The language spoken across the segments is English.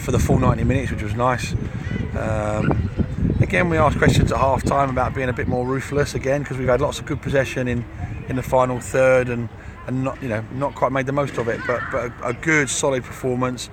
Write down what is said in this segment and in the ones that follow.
for the full 90 minutes, which was nice. Again, we asked questions at half time about being a bit more ruthless again, because we've had lots of good possession in the final third and not quite made the most of it, but a good solid performance.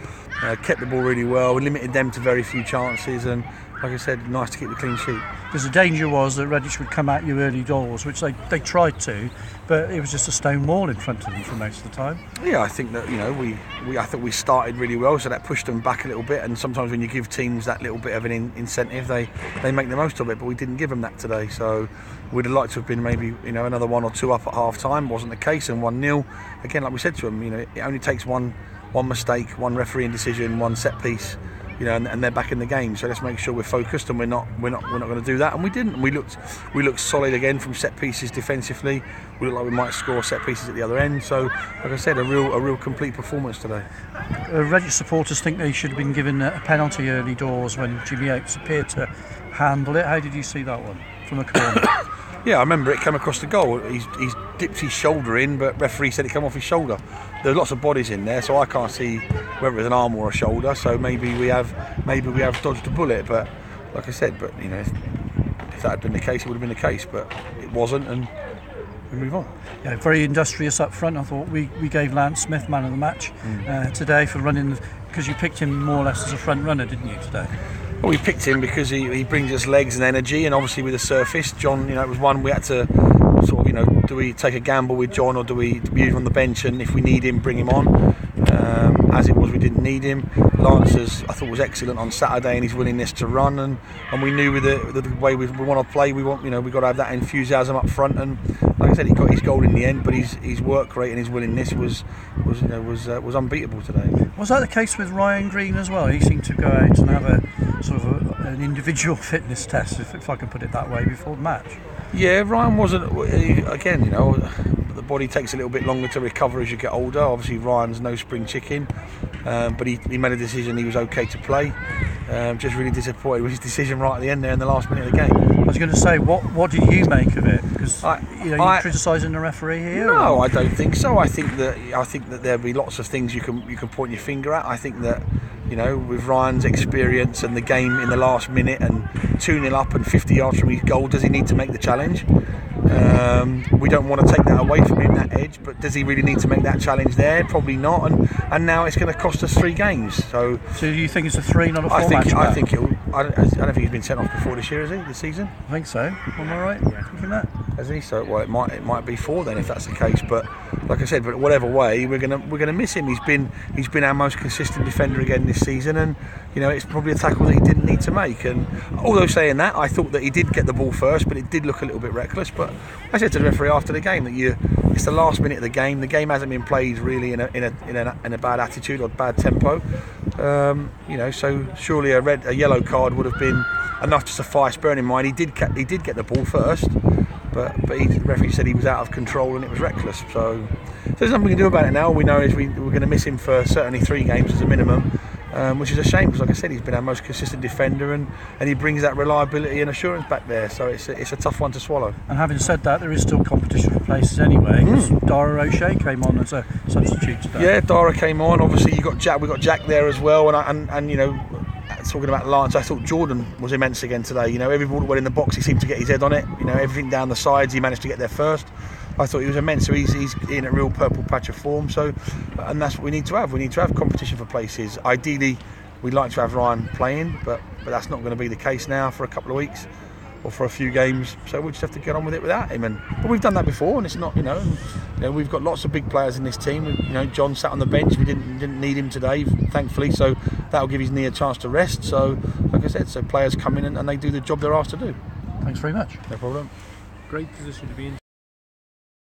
Kept the ball really well, limited them to very few chances, and like I said, nice to keep the clean sheet. Because the danger was that Redditch would come at you early doors, which they tried to, but it was just a stone wall in front of them for most of the time. Yeah, I think that I thought we started really well, so that pushed them back a little bit. And sometimes when you give teams that little bit of an incentive, they make the most of it. But we didn't give them that today, so we'd have liked to have been maybe another 1 or 2 up at half time. Wasn't the case, and 1-0 again. Like we said to them, it only takes one mistake, one refereeing decision, one set piece. And they're back in the game. So let's make sure we're focused, and we're not going to do that. And we didn't. We looked solid again from set pieces defensively. We looked like we might score set pieces at the other end. So, like I said, a real complete performance today. Redditch supporters think they should have been given a penalty early doors when Jimmy Oates appeared to handle it. How did you see that one from the corner? Yeah, I remember it came across the goal. He's dipped his shoulder in, but referee said it came off his shoulder. There's lots of bodies in there, so I can't see whether it's an arm or a shoulder. So maybe we have dodged a bullet. But like I said, if that had been the case, it would have been the case. But it wasn't, and we move on. Yeah, very industrious up front. I thought we gave Lance Smith man of the match today for running, because you picked him more or less as a front runner, didn't you, today? Well, we picked him because he brings us legs and energy, and obviously with the surface, John, it was one we had to sort of, do we take a gamble with John, or do we use him on the bench, and if we need him, bring him on. As it was, we didn't need him. Lance, I thought, was excellent on Saturday in his willingness to run, and we knew with the way we want to play, we got to have that enthusiasm up front. And like I said, he got his goal in the end, but his work rate and his willingness was unbeatable today. Was that the case with Ryan Green as well? He seemed to go out and have a sort of an individual fitness test, if I can put it that way, before the match. Yeah, Ryan wasn't. Again, the body takes a little bit longer to recover as you get older. Obviously, Ryan's no spring chicken, but he made a decision. He was okay to play. Just really disappointed with his decision right at the end there in the last minute of the game. I was going to say, what did you make of it? Because you're criticising the referee here. No, I don't think so. I think that there'll be lots of things you can point your finger at. I think that with Ryan's experience and the game in the last minute and 2-0 up and 50 yards from his goal, does he need to make the challenge? We don't want to take that away from him, that edge, but does he really need to make that challenge there? Probably not, and now it's going to cost us 3 games. So do you think it's a 3, not a 4 match? I think it'll. I don't think he's been sent off before this year, has he? This season? I think so. Am I right? Yeah. Thinking that. Has he? So it might be 4 then, if that's the case. But like I said, but whatever way, we're gonna miss him. He's been our most consistent defender again this season, and it's probably a tackle that he didn't need to make. And although saying that, I thought that he did get the ball first, but it did look a little bit reckless. But I said to the referee after the game that it's the last minute of the game. The game hasn't been played really in a bad attitude or bad tempo. So surely a yellow card would have been enough to suffice. Bearing in mind he did get the ball first, but the referee said he was out of control and it was reckless. So there's nothing we can do about it now. All we know is we're going to miss him for certainly 3 games as a minimum, which is a shame, because like I said, he's been our most consistent defender, and he brings that reliability and assurance back there. So it's a tough one to swallow. And having said that, there is still competition for places anyway, because Dara O'Shea came on as a substitute today. Yeah, Dara came on. Obviously we got Jack there as well, and talking about Lance, I thought Jordan was immense again today. Every ball that went in the box, he seemed to get his head on it. Everything down the sides, he managed to get there first. I thought he was immense. So he's in a real purple patch of form. So, and that's what we need to have. We need to have competition for places. Ideally, we'd like to have Ryan playing, but that's not going to be the case now for a couple of weeks or for a few games. So we'll just have to get on with it without him. But we've done that before, and it's not, we've got lots of big players in this team. John sat on the bench. We didn't need him today, thankfully. So that'll give his knee a chance to rest. So, like I said, players come in and they do the job they're asked to do. Thanks very much. No problem. Great position to be in.